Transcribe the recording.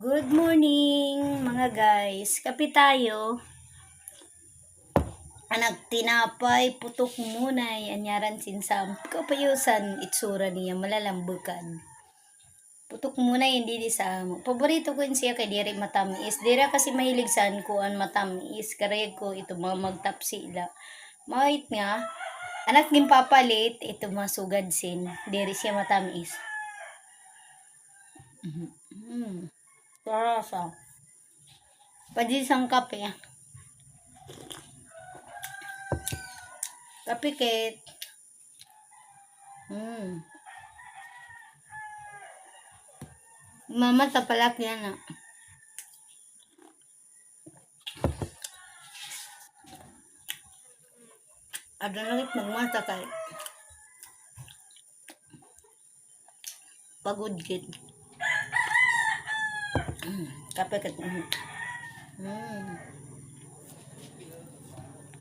Good morning mga guys. Kape tayo. Anak tinapay, putok munay, anyaran sinsam. Kapayusan itsura niya malalambukan. Putok munay hindi di sa amo. Paborito ko yun siya kay diri matamis. Dira kasi mahilig san ko an matamis. Karayag ko ito mga magtapsila. Mait nga. Anak ng papalit, ito masugad sin. Diri siya matamis. Sarasa. Padisang kape. Kape ket. Mama tapalak yan na. Ada nangit magmata kay. Pagod kit. Kape ket.